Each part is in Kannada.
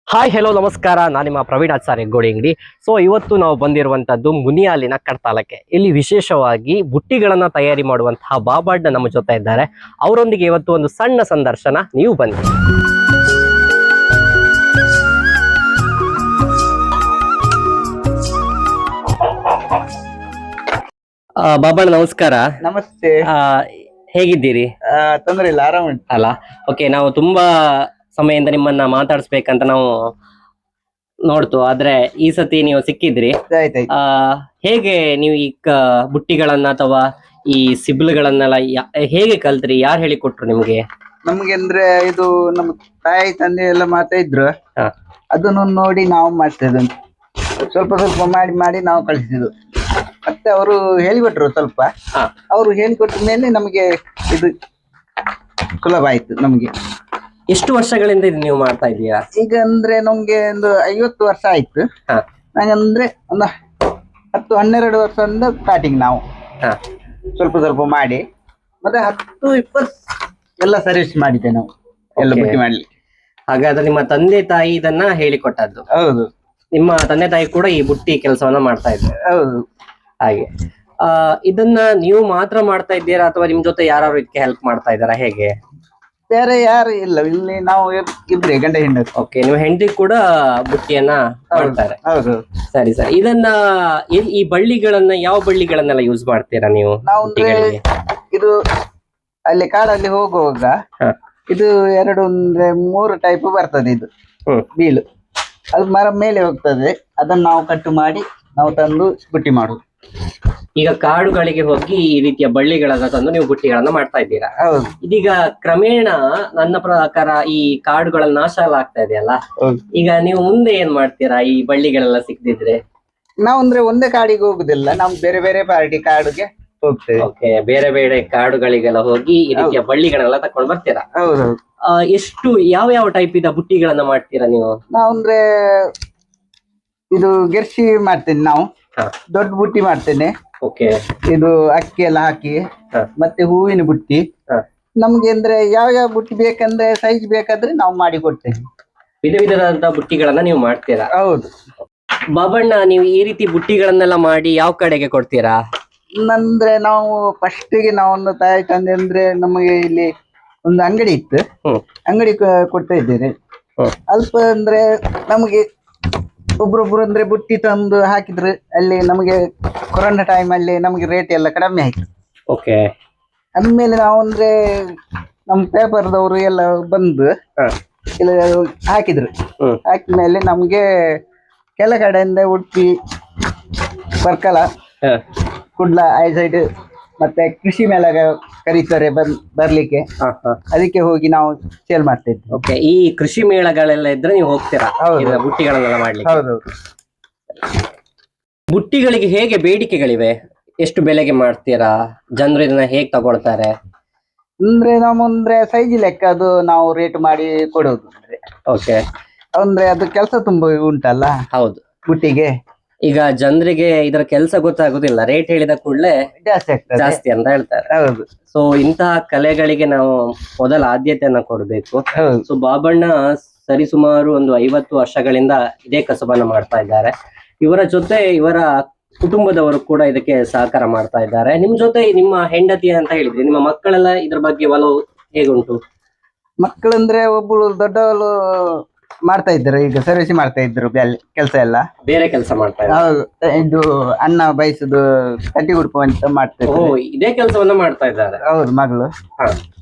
ಹಾಯ್ ಹೆಲೋ ನಮಸ್ಕಾರ, ನಾನು ನಿಮ್ಮ ಪ್ರವೀಣ್ ಆಚಾರ್ಯ ಗೋಡಿ ಅಂಗಡಿ. ಸೊ ಇವತ್ತು ನಾವು ಬಂದಿರುವಂತದ್ದು ಮುನಿಯಾಲಿನ ಕಡ್ತಾಲಕ್ಕೆ. ಇಲ್ಲಿ ವಿಶೇಷವಾಗಿ ಬುಟ್ಟಿಗಳನ್ನ ತಯಾರಿ ಮಾಡುವಂತಹ ಬಾಬಾಡ್ನ ನಮ್ಮ ಜೊತೆ ಇದ್ದಾರೆ. ಅವರೊಂದಿಗೆ ಇವತ್ತು ಒಂದು ಸಣ್ಣ ಸಂದರ್ಶನ, ನೀವು ಬನ್ನಿ. ಬಾಬಾಡ್ ನಮಸ್ಕಾರ. ನಮಸ್ತೆ. ಹೇಗಿದ್ದೀರಿ? ತೊಂದ್ರೆ ಇಲ್ಲ, ಆರಾಮ ಉಂಟು. ಅಲ್ಲ, ಓಕೆ. ನಾವು ತುಂಬಾ ಸಮಯದಿಂದ ನಿಮ್ಮನ್ನ ಮಾತಾಡಿಸ್ಬೇಕಂತ ನಾವು ನೋಡ್ತು, ಆದ್ರೆ ಈ ಸತಿ ನೀವು ಸಿಕ್ಕಿದ್ರಿ. ಆಯ್ತಾಯ್ತು. ಹೇಗೆ ನೀವು ಈ ಬುಟ್ಟಿಗಳನ್ನ ಅಥವಾ ಈ ಸಿಬ್ಲುಗಳನ್ನೆಲ್ಲ ಹೇಗೆ ಕಲ್ತ್ರಿ? ಯಾರು ಹೇಳಿಕೊಟ್ರು ನಿಮ್ಗೆ? ನಮ್ಗೆ ಅಂದ್ರೆ ಇದು ನಮ್ಮ ತಾಯಿ ತಂದೆ ಎಲ್ಲ ಮಾಡ್ತಾ ಇದ್ರು. ಹಾ. ಅದನ್ನು ನೋಡಿ ನಾವು ಮಾಡ್ತಿದ್ವಿ. ಸ್ವಲ್ಪ ಸ್ವಲ್ಪ ಮಾಡಿ ಮಾಡಿ ನಾವು ಕಲಿಸಿದ್ದು. ಮತ್ತೆ ಅವರು ಹೇಳಿಕೊಟ್ರು ಸ್ವಲ್ಪ. ಹಾ. ಅವರು ಹೇಳಿಕೊಟ್ಟ ಮೇಲೆ ನಮಗೆ ಇದು ಸುಲಭ ಆಯ್ತು ನಮ್ಗೆ. ಎಷ್ಟು ವರ್ಷಗಳಿಂದ ಇದು ನೀವು ಮಾಡ್ತಾ ಇದೀಯಾ? ಈಗ ಅಂದ್ರೆ ನಮ್ಗೆ ಒಂದು 50 ವರ್ಷ ಆಯ್ತು. ಹಾ. ನಂಗಂದ್ರೆ ಒಂದು 10-12 ವರ್ಷದಿಂದ ಸ್ಟಾರ್ಟಿಂಗ್ ನಾವು ಹಾ. ಸ್ವಲ್ಪ ಸ್ವಲ್ಪ ಮಾಡಿ ಮತ್ತೆ 10-20 ಎಲ್ಲ ಸರ್ವಿಸ್ ಮಾಡಿದ್ದೆ ನಾವು ಎಲ್ಲ Okay. ಬುಟ್ಟಿ ಮಾಡ್ಲಿಕ್ಕೆ. ಹಾಗಾದ್ರೆ ನಿಮ್ಮ ತಂದೆ ತಾಯಿ ಇದನ್ನ ಹೇಳಿಕೊಟ್ಟದ್ದು? ಹೌದು ನಿಮ್ಮ ತಂದೆ ತಾಯಿ ಕೂಡ ಈ ಬುಟ್ಟಿ ಕೆಲಸವನ್ನ ಮಾಡ್ತಾ ಇದ್ರು? ಹೌದು. ಹಾಗೆ ಇದನ್ನ ನೀವು ಮಾತ್ರ ಮಾಡ್ತಾ ಇದ್ದೀರಾ ಅಥವಾ ನಿಮ್ ಜೊತೆ ಯಾರು ಇದಕ್ಕೆ ಹೆಲ್ಪ್ ಮಾಡ್ತಾ ಇದ್ದಾರಾ? ಹೇಗೆ? ಬೇರೆ ಯಾರು ಇಲ್ಲ, ಇಲ್ಲಿ ನಾವು ಇಬ್ರೇ ಗಂಡ ಹೆಂಡತಿ. ಓಕೆ, ನಿಮ್ಮ ಹೆಂಡತಿ ಕೂಡ ಬುಟ್ಟಿಯನ್ನ ಮಾಡ್ತಾರೆ? ಹೌದು. ಸರಿ ಸರಿ. ಇದನ್ನ ಈ ಬಳ್ಳಿಗಳನ್ನ, ಯಾವ ಬಳ್ಳಿಗಳನ್ನೆಲ್ಲ ಯೂಸ್ ಮಾಡ್ತೀರಾ ನೀವು ನಾವು ಅಂದ್ರೆ ಬುಟ್ಟಿಗಳಿಗೆ? ಇದು ಅಲ್ಲಿ ಕಾಡಲ್ಲಿ ಹೋಗುವಾಗ ಹ. ಇದು 2-3 ಟೈಪ್ ಬರ್ತದೆ. ಇದು ಹ್ಮ್. ಬೀಳು ಅದು ಮರ ಮೇಲೆ ಹೋಗ್ತದೆ. ಅದನ್ನ ನಾವು ಕಟ್ಟು ಮಾಡಿ ನಾವು ತಂದು ಬುಟ್ಟಿ ಮಾಡುದು. ಈಗ ಕಾಡುಗಳಿಗೆ ಹೋಗಿ ಈ ರೀತಿಯ ಬಳ್ಳಿಗಳನ್ನ ತಂದು ನೀವು ಬುಟ್ಟಿಗಳನ್ನ ಮಾಡ್ತಾ ಇದ್ದೀರಾ? ಹೌದು. ಇದೀಗ ಕ್ರಮೇಣ ನನ್ನ ಪ್ರಕಾರ ಈ ಕಾಡುಗಳ ನಾಶ ಎಲ್ಲ ಆಗ್ತಾ ಇದೆಯಲ್ಲ, ಹೌದು. ಈಗ ನೀವು ಮುಂದೆ ಏನ್ ಮಾಡ್ತೀರಾ ಈ ಬಳ್ಳಿಗಳೆಲ್ಲ ಸಿಕ್ತಿದ್ರೆ? ನಾವು ಅಂದ್ರೆ ಒಂದೇ ಕಾಡಿಗೆ ಹೋಗುದಿಲ್ಲ, ನಾವು ಬೇರೆ ಬೇರೆ ಪಾರ್ಟಿ ಕಾಡಿಗೆ ಹೋಗ್ತೇವೆ. ಓಕೆ, ಬೇರೆ ಬೇರೆ ಕಾಡುಗಳಿಗೆಲ್ಲ ಹೋಗಿ ಈ ರೀತಿಯ ಬಳ್ಳಿಗಳನ್ನೆಲ್ಲ ತಕೊಂಡು ಬರ್ತೀರಾ? ಹೌದು. ಎಷ್ಟು ಯಾವ ಯಾವ ಟೈಪ್ ಇದ ಬುಟ್ಟಿಗಳನ್ನ ಮಾಡ್ತೀರಾ ನೀವು? ನಾವು ಅಂದ್ರೆ ಇದು ಗೆರ್ಸಿ ಮಾಡ್ತೇನೆ ನಾವು. ಹ. ದೊಡ್ಡ ಬುಟ್ಟಿ ಮಾಡ್ತೇನೆ. ಓಕೆ. ಇದು ಅಕ್ಕಿ ಎಲ್ಲ ಹಾಕಿ ಹ. ಮತ್ತೆ ಹೂವಿನ ಬುಟ್ಟಿ. ಹ. ನಮ್ಗೆ ಅಂದ್ರೆ ಯಾವ ಯಾವ ಬುಟ್ಟಿ ಬೇಕಂದ್ರೆ ಸೈಜ್ ಬೇಕಾದ್ರೆ ನಾವು ಮಾಡಿ ಕೊಡ್ತೇವೆ. ವಿಧ ವಿಧವಾದಂತಹ ಬುಟ್ಟಿಗಳನ್ನ ನೀವು ಮಾಡ್ತೀರಾ? ಹೌದು. ಬಾಬಣ್ಣ, ನೀವು ಈ ರೀತಿ ಬುಟ್ಟಿಗಳನ್ನೆಲ್ಲ ಮಾಡಿ ಯಾವ ಕಡೆಗೆ ಕೊಡ್ತೀರಾ? ಅಂದ್ರೆ ನಾವು ಫಸ್ಟಿಗೆ ನಾವು ಒಂದು ತಾಯಿ ತಂದೆ ಅಂದ್ರೆ ನಮಗೆ ಇಲ್ಲಿ ಒಂದು ಅಂಗಡಿ ಇತ್ತು. ಹ್ಮ್. ಅಂಗಡಿ ಕೊಡ್ತಾ ಇದ್ದೇನೆ. ಹ್ಮ್. ಅಲ್ಪ ಅಂದ್ರೆ ನಮಗೆ ಒಬ್ರೊಬ್ರು ಅಂದ್ರೆ ಬುಟ್ಟಿ ತಂದು ಹಾಕಿದ್ರು. ಅಲ್ಲಿ ನಮಗೆ ಕೊರೋನಾ ಟೈಮ್ ಅಲ್ಲಿ ನಮಗೆ ರೇಟ್ ಎಲ್ಲ ಕಡಿಮೆ ಆಯ್ತು. ಓಕೆ. ಅಂದ್ಮೇಲೆ ನಾವು ಅಂದ್ರೆ ನಮ್ಮ ಪೇಪರ್ದವರು ಎಲ್ಲ ಬಂದು ಇಲ್ಲ ಹಾಕಿದ್ರು. ಹ್ಮ್. ಹಾಕಿದ್ಮೇಲೆ ನಮ್ಗೆ ಕೆಲ ಕಡೆಯಿಂದ ಉಡುಪಿ, ಬರ್ಕಲ, ಹ. ಕುಡ್ಲ, ಐ ಸೈಡ್ ಮತ್ತೆ ಕೃಷಿ ಮೇಳಗೆ ಕರೀತಾರೆ ಬರ್ಲಿಕ್ಕೆ. ಹ, ಹ. ಅದಕ್ಕೆ ಹೋಗಿ ನಾವು ಸೇಲ್ ಮಾಡ್ತಾ ಇದ್ವಿ. ಓಕೆ, ಈ ಕೃಷಿ ಮೇಳಗಳೆಲ್ಲ ಇದ್ರೆ ನೀವು ಹೋಗ್ತೀರಾ ಹೌದು. ಇದರ ಬುಟ್ಟಿಗಳನ್ನೆಲ್ಲ ಮಾಡ್ಲಿಕ್ಕೆ? ಹೌದು. ಬುಟ್ಟಿಗಳಿಗೆ ಹೇಗೆ ಬೇಡಿಕೆಗಳಿವೆ? ಎಷ್ಟು ಬೆಲೆಗೆ ಮಾಡ್ತೀರಾ? ಜನರು ಇದನ್ನ ಹೇಗೆ ತಗೊಳ್ತಾರೆ? ಅಂದ್ರೆ ನಾವು ಅಂದ್ರೆ ಸೈಜ್ ಲೆಕ್ಕ ಅದು ನಾವು ರೇಟ್ ಮಾಡಿ ಕೊಡೋದು. ಓಕೆ. ಅಂದ್ರೆ ಅದು ಕೆಲಸ ತುಂಬಾ ಉಂಟಲ್ಲ ಹೌದು. ಬುಟ್ಟಿಗೆ. ಈಗ ಜನರಿಗೆ ಇದರ ಕೆಲಸ ಗೊತ್ತಾಗುದಿಲ್ಲ, ರೇಟ್ ಹೇಳಿದ ಕೂಡಲೇ ಜಾಸ್ತಿ ಆಗ್ತದೆ. ಜಾಸ್ತಿ ಅಂತ ಹೇಳ್ತಾರೆ. ಹೌದು. ಸೊ ಇಂತಹ ಕಲೆಗಳಿಗೆ ನಾವು ಮೊದಲ ಆದ್ಯತೆಯನ್ನ ಕೊಡಬೇಕು. ಹೌದು. ಸೊ ಬಾಬಣ್ಣ ಸರಿಸುಮಾರು ಒಂದು 50 ವರ್ಷಗಳಿಂದ ಇದೇ ಕಸಬನ್ನ ಮಾಡ್ತಾ ಇದ್ದಾರೆ. ಇವರ ಜೊತೆ ಇವರ ಕುಟುಂಬದವರು ಕೂಡ ಇದಕ್ಕೆ ಸಹಕಾರ ಮಾಡ್ತಾ ಇದ್ದಾರೆ. ನಿಮ್ ಜೊತೆ ನಿಮ್ಮ ಹೆಂಡತಿ ಅಂತ ಹೇಳಿದ್ರಿ, ನಿಮ್ಮ ಮಕ್ಕಳೆಲ್ಲ ಇದ್ರ ಬಗ್ಗೆ ಒಲವು ಹೇಗುಂಟು? ಮಕ್ಕಳಂದ್ರೆ ಒಬ್ಬಳು ದೊಡ್ಡವಳು ಮಾಡ್ತಾ ಇದ್ರು, ಈಗ ಸರ್ವಿಸ್ ಮಾಡ್ತಾ ಇದ್ರು ಕೆಲಸ ಎಲ್ಲ. ಬೇರೆ ಕೆಲಸ ಮಾಡ್ತಾ ಇದ್ದಾರೆ? ಹೌದು. ಇದು ಅನ್ನ ಬಯಸುದು, ಕಟ್ಟಿ ಉಡುಪು ಅಂತ ಮಾಡ್ತಾ ಓ, ಇದ್ರು. ಇದೇ ಕೆಲಸವನ್ನ ಮಾಡ್ತಾ ಇದ್ದಾರೆ? ಹೌದು, ಮಗಳು. ಹ.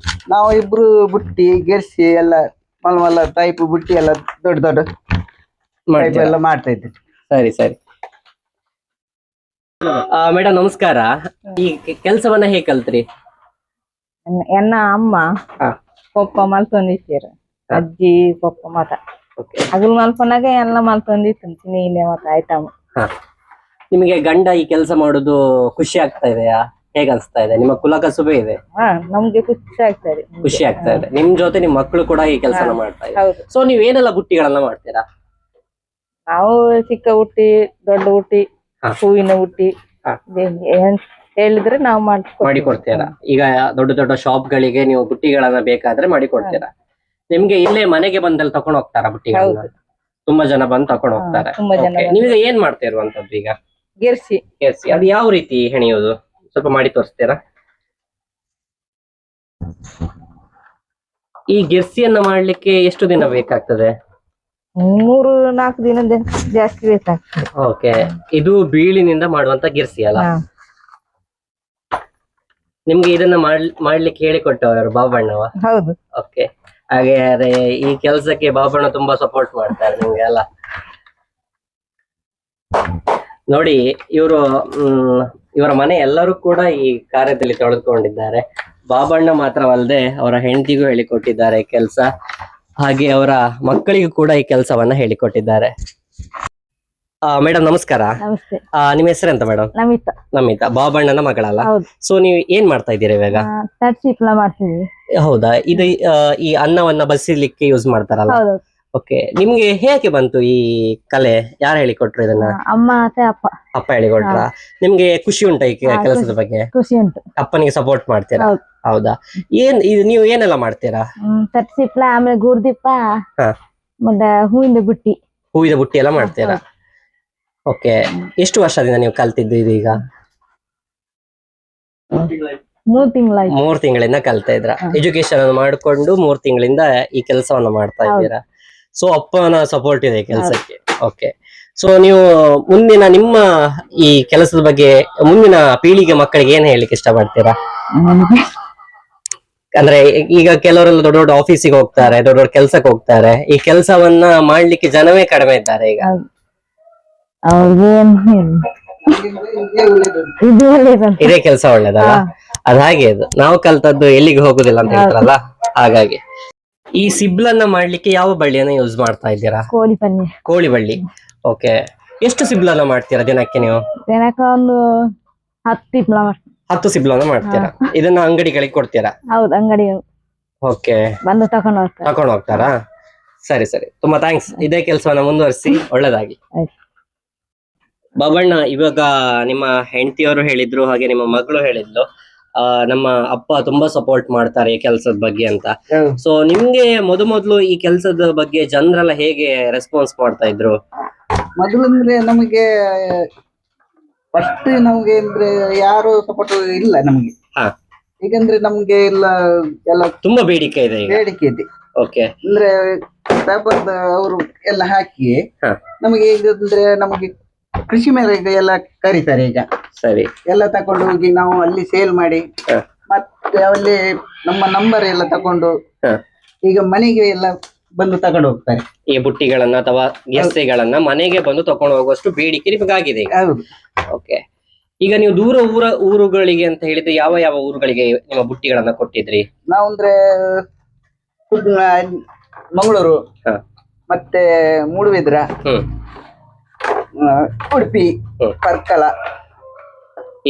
ನಾವು ಇಬ್ರು ಬುಟ್ಟಿ, ಗೆರ್ಸಿ ಎಲ್ಲ ಮಲ್ಮಲ್ಲ ಟೈಪ್ ಬುಟ್ಟಿ ಎಲ್ಲ ದೊಡ್ಡ ದೊಡ್ಡ ಟೈಪ್ ಮಾಡ್ತೀರಾ? ಎಲ್ಲ ಮಾಡ್ತಾ ಇದ್ವಿ. ಸರಿ ಸರಿ. ಮೇಡಮ್ ನಮಸ್ಕಾರ. ಈ ಕೆಲಸವನ್ನ ಹೇಗೆ ಕಲ್ತ್ರಿ? ಎನ್ನ ಅಮ್ಮ ಹಾ. ಪಪ್ಪ ಮಲ್ತೊಂದಿತ್ತೀರು. ಹಾ. ಅಜ್ಜಿ ಪಪ್ಪ ಮಾತ ಓಕೆ. ಅಗಲ್ ಮಲ್ಪನಾಗ ಎಲ್ಲ ಮಲ್ತೊಂದಿತ್ತು ನೀಲೆ ಮತ್ತ ಐಟಮ್. ನಿಮಗೆ ಗಂಡ ಈ ಕೆಲಸ ಮಾಡುದು ಖುಷಿ ಆಗ್ತಾ ಇದೆಯಾ? ಹೇಗ ಅನ್ಸ್ತಾ ಇದೆ? ನಿಮ್ಮ ಕುಲ ಕಸುಬೇ ಇದೆ, ನಮ್ಗೆ ಖುಷಿ ಆಗ್ತದೆ. ಖುಷಿ ಆಗ್ತಾ ಇದೆ. ನಿಮ್ ಜೊತೆ ನಿಮ್ ಮಕ್ಕಳು ಕೂಡ ಈ ಕೆಲಸನ ಮಾಡ್ತಾ ಇದ್ದಾರೆ. ಹೌದು. ಸೊ ನೀವ್ ಏನೆಲ್ಲ ಬುಟ್ಟಿಗಳನ್ನ ಮಾಡ್ತೀರಾ? ನಾವು ಚಿಕ್ಕ ಬುಟ್ಟಿ, ದೊಡ್ಡ ಬುಟ್ಟಿ, ಹಾ. ಹೂವಿನ ಬುಟ್ಟಿ, ಹಾ. ಏನ್ ಹೇಳಿದ್ರೆ ನಾವು ಮಾಡಿ ಕೊಡ್ತೀರಾ? ಈಗ ದೊಡ್ಡ ದೊಡ್ಡ ಶಾಪ್ ಗಳಿಗೆ ನೀವು ಬುಟ್ಟಿಗಳನ್ನ ಬೇಕಾದ್ರೆ ಮಾಡಿ ಕೊಡ್ತೀರಾ? ನಿಮ್ಗೆ ಇಲ್ಲೇ ಮನೆಗೆ ಬಂದಲ್ಲಿ ತಕೊಂಡು ಹೋಗ್ತಾರಾ ಬುಟ್ಟಿಗಳನ್ನ? ಹೌದು. ತುಂಬಾ ಜನ ಬಂದು ತಕೊಂಡು ಹೋಗ್ತಾರೆ. ತುಂಬಾ ಜನ Okay. ಬಂದು. ನೀವೀಗ ಏನ್ ಮಾಡ್ತಾ ಇರುವಂತದ್ದು ಈಗ? ಗೆರ್ಸಿ ಕೆಸಿ ಅದು ಯಾವ ರೀತಿ ಹೆಣೆಯೋದು ಸ್ವಲ್ಪ ಮಾಡಿ ತೋರಿಸ್ತೀರಾ? ಈ ಗೆರ್ಸಿಯನ್ನ ಮಾಡ್ಲಿಕ್ಕೆ ಎಷ್ಟು ದಿನ ಬೇಕಾಗ್ತದೆ? 3-4 ದಿನ ಜಾಸ್ತಿ ಬೇಕಾಗ್ತದೆ. ಓಕೆ, ಇದು ಬೀಳಿನಿಂದ ಮಾಡುವಂತ ಗೆರ್ಸಿ ಅಲ್ಲ? ಹಾ. ನಿಮ್ಗೆ ಇದನ್ನ ಮಾಡ್ಲಿಕ್ಕೆ ಹೇಳಿಕೊಟ್ಟವರು ಬಾಬಣ್ಣವ? ಹೌದು. ಓಕೆ, ಹಾಗೆ ಈ ಕೆಲಸಕ್ಕೆ ಬಾಬಣ್ಣ ತುಂಬಾ ಸಪೋರ್ಟ್ ಮಾಡ್ತಾರೆ ನಿಮ್ಗೆ ಅಲ್ಲ? ನೋಡಿ, ಇವರ ಮನೆ ಎಲ್ಲರೂ ಕೂಡ ಈ ಕಾರ್ಯದಲ್ಲಿ ತೊಡಗಿಕೊಂಡಿದ್ದಾರೆ. ಬಾಬಣ್ಣ ಮಾತ್ರವಲ್ಲದೆ ಅವರ ಹೆಂಡತಿಗೂ ಹೇಳಿಕೊಟ್ಟಿದ್ದಾರೆ ಕೆಲಸ, ಹಾಗೆ ಅವರ ಮಕ್ಕಳಿಗೂ ಕೂಡ ಈ ಕೆಲಸವನ್ನ ಹೇಳಿಕೊಟ್ಟಿದ್ದಾರೆ. ಮೇಡಮ್ ನಮಸ್ಕಾರ. ನಮಸ್ತೆ. ನಿಮ್ಮ ಹೆಸರೆಂತ ಮೇಡಮ್? ನಮಿತಾ. ನಮಿತಾ, ಬಾಬಣ್ಣನ ಮಗಳಲ್ಲ? ಹೌದು. ಸೊ ನೀವು ಏನ್ ಮಾಡ್ತಾ ಇದ್ದೀರಾ ಇವಾಗ? ತರ್ಚಿಪ್ಲ ಮಾಡ್ತೀವಿ. ಹೌದಾ, ಇದು ಈ ಅನ್ನವನ್ನ ಬಸಿಲಿಕ್ಕೆ ಯೂಸ್ ಮಾಡ್ತಾರಲ್ಲ? ಹೌದು. ಓಕೆ, ನಿಮ್ಗೆ ಹೇಗೆ ಬಂತು ಈ ಕಲೆ? ಯಾರು ಹೇಳಿಕೊಟ್ರು ಇದನ್ನ? ಅಮ್ಮ ಮತ್ತೆ ಅಪ್ಪ. ಅಪ್ಪ ಹೇಳಿಕೊಟ್ರ? ನಿಮ್ಗೆ ಖುಷಿ ಉಂಟಾ ಈ ಕೆಲಸದ ಬಗ್ಗೆ? ಖುಷಿ ಉಂಟು. ಅಪ್ಪನಿಗೆ ಸಪೋರ್ಟ್ ಮಾಡ್ತೀರಾ? ಹೌದು. ಹೌದಾ, ನೀವು ಏನೆಲ್ಲ ಮಾಡ್ತೀರಾ? ತರ್ಚಿಪ್ಲ, ಆಮೇಲೆ ಗೂರ್ದೀಪ, ಹಾ. ಮತ್ತೆ ಹೂವಿಂದ ಬುಟ್ಟಿ. ಹೂವಿನ ಬುಟ್ಟಿ ಎಲ್ಲ ಮಾಡ್ತೀರಾ? ಓಕೆ, ಎಷ್ಟು ವರ್ಷದಿಂದ ನೀವು ಕಲ್ತಿದ್ದು ಇದೀಗ? 3 ತಿಂಗಳಾಯ್ತು. 3 ತಿಂಗಳಿಂದ ಕಲ್ತಾ ಇದ್ರ? ಎಜುಕೇಶನ್ ಅನ್ನು ಮಾಡಿಕೊಂಡು 3 ತಿಂಗಳಿಂದ ಈ ಕೆಲಸವನ್ನ ಮಾಡ್ತಾ ಇದ್ದೀರಾ. ಸೊ ಅಪ್ಪನ ಸಪೋರ್ಟ್ ಇದೆ ಕೆಲಸಕ್ಕೆ. ಓಕೆ, ಸೊ ನೀವು ಮುಂದಿನ ನಿಮ್ಮ ಈ ಕೆಲಸದ ಬಗ್ಗೆ ಮುಂದಿನ ಪೀಳಿಗೆ ಮಕ್ಕಳಿಗೆ ಏನ್ ಹೇಳಿಕ್ಕೆ ಇಷ್ಟಪಡ್ತೀರಾ? ಅಂದ್ರೆ ಈಗ ಕೆಲವರೆಲ್ಲ ದೊಡ್ಡ ದೊಡ್ಡ ಆಫೀಸಿಗೆ ಹೋಗ್ತಾರೆ, ದೊಡ್ಡ ದೊಡ್ಡ ಕೆಲ್ಸಕ್ಕೆ ಹೋಗ್ತಾರೆ. ಈ ಕೆಲಸವನ್ನ ಮಾಡ್ಲಿಕ್ಕೆ ಜನವೇ ಕಡಿಮೆ ಇದ್ದಾರೆ ಈಗ. ಇದೇ ಕೆಲಸ ಒಳ್ಳೇದಲ್ಲ? ಅದ್ ಹಾಗೆ, ಅದು ನಾವು ಕಲ್ತದ್ದು ಎಲ್ಲಿಗೆ ಹೋಗುದಿಲ್ಲ ಅಂತ ಹೇಳ್ತಾರಲ್ಲ, ಹಾಗಾಗಿ. ಈ ಸಿಬ್ಲನ್ನ ಮಾಡ್ಲಿಕ್ಕೆ ಯಾವ ಬಳ್ಳಿಯನ್ನ ಯೂಸ್ ಮಾಡ್ತಾ ಇದ್ದೀರಾ? ಕೋಳಿ ಪಲ್ಯ. ಕೋಳಿ ಬಳ್ಳಿ. ಓಕೆ, ಎಷ್ಟು ಸಿಬ್ಲನ್ನ ಮಾಡ್ತೀರಾ ದಿನಕ್ಕೆ ನೀವು? ದಿನಕ್ಕೆ ಒಂದು 10 ತಿಪ್ಲ ಮಾಡ್ತೀವಿ. 10 ಸಿಬ್ಲನ್ನ ಮಾಡ್ತೀರಾ? ಇದನ್ನ ಅಂಗಡಿಗಳಿಗೆ ಕೊಡ್ತೀರಾ? ಹೌದು, ಅಂಗಡಿ ಓಕೆ, ಬಂದು ತಕೊಂಡು ಹೋಗ್ತಾರೆ. ತಕೊಂಡು ಹೋಗ್ತಾರಾ? ಸರಿ ಸರಿ, ತುಂಬಾ ಥ್ಯಾಂಕ್ಸ್. ಇದೇ ಕೆಲಸವನ್ನ ಮುಂದುವರಿಸಿ, ಒಳ್ಳೇದಾಗಿ. ಬಾಬಣ್ಣ, ಇವಾಗ ನಿಮ್ಮ ಹೆಂಡತಿಯವರು ಹೇಳಿದ್ರು, ಹಾಗೆ ನಿಮ್ಮ ಮಗಳು ಹೇಳಿದ್ಲು, ನಮ್ಮ ಅಪ್ಪ ತುಂಬಾ ಸಪೋರ್ಟ್ ಮಾಡ್ತಾರೆ ಈ ಕೆಲಸದ ಬಗ್ಗೆ ಅಂತ. ಸೊ ನಿಮ್ಗೆ ಮೊದಲು ಈ ಕೆಲಸದ ಬಗ್ಗೆ ಜನರೆಲ್ಲ ಹೇಗೆ ರೆಸ್ಪಾನ್ಸ್ ಮಾಡ್ತಾ ಇದ್ರು? ಮೊದಲಂದ್ರೆ ನಮಗೆ ಫಸ್ಟ್ ನಮ್ಗೆ ಅಂದ್ರೆ ಯಾರು ಸಪೋರ್ಟ್ ಇಲ್ಲ ನಮ್ಗೆ. ಹಾ. ಈಗಂದ್ರೆ ನಮ್ಗೆ ಎಲ್ಲ ತುಂಬಾ ಬೇಡಿಕೆ ಇದೆ ಈಗ. ಬೇಡಿಕೆ ಇದೆ. ಓಕೆ, ಅಂದ್ರೆ ಪೇಪರ್ ಅವರು ಎಲ್ಲ ಹಾಕಿ ಹಾ. ನಮಗೆ ಈಗ ಅಂದ್ರೆ ನಮಗೆ ಕೃಷಿ ಮೇಲೆಗೆ ಎಲ್ಲ ಕರೀತಾರೆ ಈಗ. ಸರಿ. ಎಲ್ಲ ತಕೊಂಡು ಹೋಗಿ ನಾವು ಅಲ್ಲಿ ಸೇಲ್ ಮಾಡಿ, ಹಾ. ಮತ್ತೆ ಅಲ್ಲಿ ನಮ್ಮ ನಂಬರ್ ಎಲ್ಲ ತಕೊಂಡು ಹಾ. ಈಗ ಮನೆಗೆ ಎಲ್ಲ ಬಂದು ತಗೊಂಡು ಹೋಗ್ತಾರೆ. ಈ ಬುಟ್ಟಿಗಳನ್ನ ಅಥವಾ ಗೆಸ್ಸೆಗಳನ್ನ ಮನೆಗೆ ಬಂದು ತಕೊಂಡು ಹೋಗುವಷ್ಟು ಬೇಡಿಕೆ ನಿಮಗಾಗಿದೆ ಈಗ. ಹೌದು. ಓಕೆ, ಈಗ ನೀವು ದೂರ ಊರುಗಳಿಗೆ ಅಂತ ಹೇಳಿದ್ರೆ ಯಾವ ಯಾವ ಊರುಗಳಿಗೆ ನಿಮ್ಮ ಬುಟ್ಟಿಗಳನ್ನ ಕೊಟ್ಟಿದ್ರಿ? ನಾವು ಅಂದ್ರೆ ಮಂಗಳೂರು, ಹಾ. ಮತ್ತೆ ಮೂಡುಬಿದ್ರ, ಉಡುಪಿ, ಪರ್ಕಳ.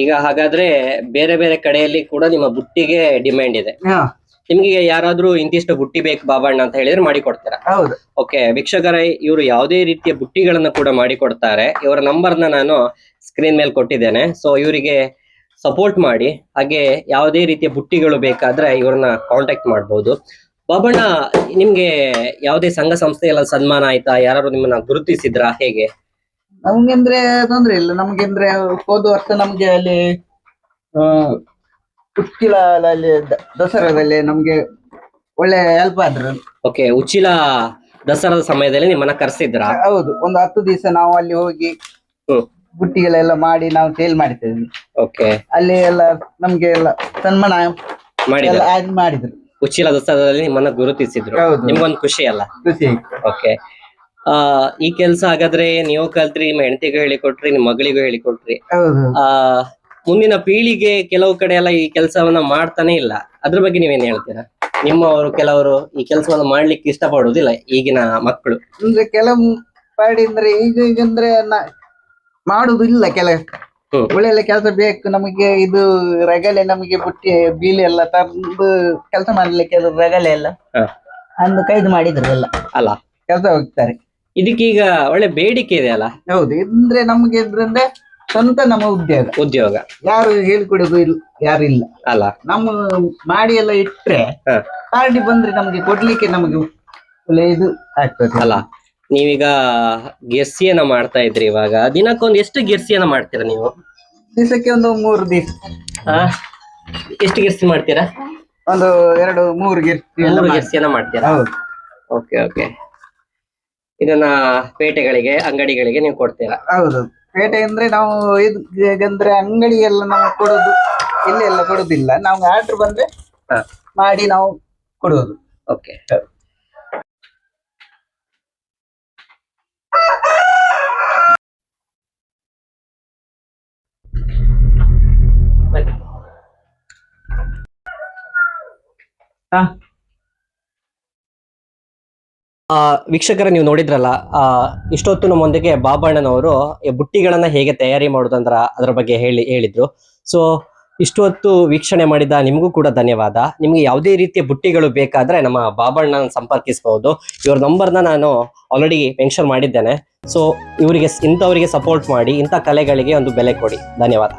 ಈಗ ಹಾಗಾದ್ರೆ ಬೇರೆ ಬೇರೆ ಕಡೆಯಲ್ಲಿ ಕೂಡ ನಿಮ್ಮ ಬುಟ್ಟಿಗೆ ಡಿಮ್ಯಾಂಡ್ ಇದೆ. ನಿಮ್ಗೆ ಯಾರಾದ್ರೂ ಇಂತಿಷ್ಟು ಬುಟ್ಟಿ ಬೇಕು ಬಾಬಣ್ಣ ಅಂತ ಹೇಳಿದ್ರೆ ಮಾಡಿ ಕೊಡ್ತೀರಾ? ಹೌದು. ಓಕೆ, ವೀಕ್ಷಕರೇ, ಇವರು ಯಾವುದೇ ರೀತಿಯ ಬುಟ್ಟಿಗಳನ್ನ ಕೂಡ ಮಾಡಿ ಕೊಡ್ತಾರೆ. ಇವರ ನಂಬರ್ನ ನಾನು ಸ್ಕ್ರೀನ್ ಮೇಲೆ ಕೊಟ್ಟಿದ್ದೇನೆ. ಸೊ ಇವರಿಗೆ ಸಪೋರ್ಟ್ ಮಾಡಿ, ಹಾಗೆ ಯಾವುದೇ ರೀತಿಯ ಬುಟ್ಟಿಗಳು ಬೇಕಾದ್ರೆ ಇವ್ರನ್ನ ಕಾಂಟ್ಯಾಕ್ಟ್ ಮಾಡ್ಬೋದು. ಬಾಬಣ್ಣ, ನಿಮ್ಗೆ ಯಾವುದೇ ಸಂಘ ಸಂಸ್ಥೆ ಎಲ್ಲ ಸನ್ಮಾನ ಆಯ್ತಾ? ಯಾರು ನಿಮ್ಮನ್ನ ಗುರುತಿಸಿದ್ರಾ? ಹೇಗೆ? ನಮ್ಗೆ ಅಂದ್ರೆ ತೊಂದ್ರೆ ಇಲ್ಲ. ನಮ್ಗೆ ಅಂದ್ರೆ ಹೋದ ವರ್ಷ ನಮ್ಗೆ ಅಲ್ಲಿ ಉಚ್ಚಿಲ ಅಲ್ಲಿ ದಸರಾದಲ್ಲಿ ನಮ್ಗೆ ಒಳ್ಳೆ ಹೆಲ್ಪ್ ಆದ್ರು. ಓಕೆ, ಉಚ್ಚಿಲ ದಸರಾದ ಸಮಯದಲ್ಲಿ ನಿಮ್ಮನ್ನ ಕರೆಸಿದ್ರ? ಹೌದು, ಒಂದು 10 ದಿವಸ ನಾವು ಅಲ್ಲಿ ಹೋಗಿ ಬುಟ್ಟಿಗಳೆಲ್ಲ ಮಾಡಿ ನಾವು ಸೇಲ್ ಮಾಡ್ತಿದ್ವಿ. ಓಕೆ, ಅಲ್ಲಿ ಎಲ್ಲ ನಮ್ಗೆ ಎಲ್ಲ ಸನ್ಮಾನ ಮಾಡಿದ್ರು. ಉಚ್ಚಿಲ ದಸರಾದಲ್ಲಿ ನಿಮ್ಮನ್ನ ಗುರುತಿಸಿದ್ರು. ನಿಮ್ಗೊಂದು ಖುಷಿ ಅಲ್ಲ? ಖುಷಿ. ಓಕೆ, ಈ ಕೆಲಸ ಹಾಗಾದ್ರೆ ನೀವು ಕಲ್ತ್ರಿ, ನಿಮ್ಮ ಹೆಂಡತಿಗೂ ಹೇಳಿಕೊಟ್ರಿ, ನಿಮ್ಮ ಮಗಳಿಗೂ ಹೇಳಿಕೊಟ್ರಿ. ಮುಂದಿನ ಪೀಳಿಗೆ ಕೆಲವು ಕಡೆ ಎಲ್ಲ ಈ ಕೆಲಸವನ್ನ ಮಾಡ್ತಾನೆ ಇಲ್ಲ. ಅದ್ರ ಬಗ್ಗೆ ನೀವೇನ್ ಹೇಳ್ತೀರಾ? ನಿಮ್ಮವರು ಕೆಲವರು ಈ ಕೆಲಸವನ್ನ ಮಾಡ್ಲಿಕ್ಕೆ ಇಷ್ಟಪಡುವುದಿಲ್ಲ ಈಗಿನ ಮಕ್ಕಳು. ಅಂದ್ರೆ ಕೆಲವು ಪಾಡಿ ಅಂದ್ರೆ ಈಗ ಅಂದ್ರೆ ಮಾಡುದಿಲ್ಲ. ಒಳ್ಳೆ ಕೆಲಸ ಬೇಕು ನಮಗೆ. ಇದು ರಗಳೆ ನಮಗೆ ಬುಟ್ಟಿ ಬೀಲಿ ಎಲ್ಲ ತಂದು ಕೆಲಸ ಮಾಡ್ಲಿಕ್ಕೆ ರಗಳೆ ಎಲ್ಲ ಅಂದು ಕೈದು ಮಾಡಿದ್ರು ಎಲ್ಲ ಅಲ್ಲ, ಕೆಲಸ ಹೋಗ್ತಾರೆ. ಇದಕ್ಕೀಗ ಒಳ್ಳೆ ಬೇಡಿಕೆ ಇದೆ ಅಲ್ಲ? ಹೌದು. ಅಂದ್ರೆ ನಮ್ಗೆ ಇದ್ರಂದ್ರೆ ಸ್ವಂತ ನಮ್ಮ ಉದ್ಯೋಗ. ಯಾರು ಹೇಳಿಕೊಡೋದು ಯಾರು ಇಲ್ಲ ಅಲ್ಲ. ನಮ್ಮ ಮಾಡಿ ಎಲ್ಲ ಇಟ್ರೆ ಪಾರ್ಟಿ ಬಂದ್ರೆ ನಮ್ಗೆ ಕೊಡ್ಲಿಕ್ಕೆ ನಮಗೆ ಒಳ್ಳೆ ಇದು ಆಗ್ತದೆ ಅಲ್ಲ. ನೀವೀಗ ಗೆರ್ಸಿಯನ್ನ ಮಾಡ್ತಾ ಇದ್ರಿ. ಇವಾಗ ದಿನಕ್ಕೊಂದು ಎಷ್ಟು ಗೆರ್ಸಿಯನ್ನ ಮಾಡ್ತೀರಾ ನೀವು? ದಿವಸಕ್ಕೆ ಒಂದು 3 ದಿವಸ, ಆ ಎಷ್ಟು ಗೆರ್ಸಿ ಮಾಡ್ತೀರಾ? ಒಂದು 2-3 ಮೂರು ಗೆರ್ಸಿಯನ್ನ ಮಾಡ್ತೀರಾ? ಹೌದು. Okay okay. ಇದನ್ನ ಪೇಟೆಗಳಿಗೆ, ಅಂಗಡಿಗಳಿಗೆ ನೀವು ಕೊಡ್ತೀರಾ? ಹೌದು. ಪೇಟೆ ಅಂದ್ರೆ ನಾವು ಇದು ಹೇಗಂದ್ರೆ ಅಂಗಡಿ ಎಲ್ಲ ನಾವು ಕೊಡೋದು, ಇಲ್ಲಿ ಎಲ್ಲ ಕೊಡುದಿಲ್ಲ. ನಾವು ಆರ್ಡರ್ ಬಂದ್ರೆ ಹಾ. ಮಾಡಿ ನಾವು ಕೊಡುವುದು. ಓಕೆ. ಹಾ. ವೀಕ್ಷಕರ, ನೀವು ನೋಡಿದ್ರಲ್ಲ, ಇಷ್ಟೊತ್ತು ನಮ್ಮೊಂದಿಗೆ ಬಾಬಣ್ಣನವರು ಈ ಬುಟ್ಟಿಗಳನ್ನ ಹೇಗೆ ತಯಾರಿ ಮಾಡೋದಂದ್ರ ಅದರ ಬಗ್ಗೆ ಹೇಳಿದ್ರು. ಸೊ ಇಷ್ಟೊತ್ತು ವೀಕ್ಷಣೆ ಮಾಡಿದ ನಿಮಗೂ ಕೂಡ ಧನ್ಯವಾದ. ನಿಮ್ಗೆ ಯಾವುದೇ ರೀತಿಯ ಬುಟ್ಟಿಗಳು ಬೇಕಾದ್ರೆ ನಮ್ಮ ಬಾಬಣ್ಣನ ಸಂಪರ್ಕಿಸಬಹುದು. ಇವ್ರ ನಂಬರ್ನ ನಾನು ಆಲ್ರೆಡಿ ಮೆನ್ಷನ್ ಮಾಡಿದ್ದೇನೆ. ಸೊ ಇಂಥವರಿಗೆ ಸಪೋರ್ಟ್ ಮಾಡಿ, ಇಂಥ ಕಲೆಗಳಿಗೆ ಒಂದು ಬೆಲೆ ಕೊಡಿ. ಧನ್ಯವಾದ.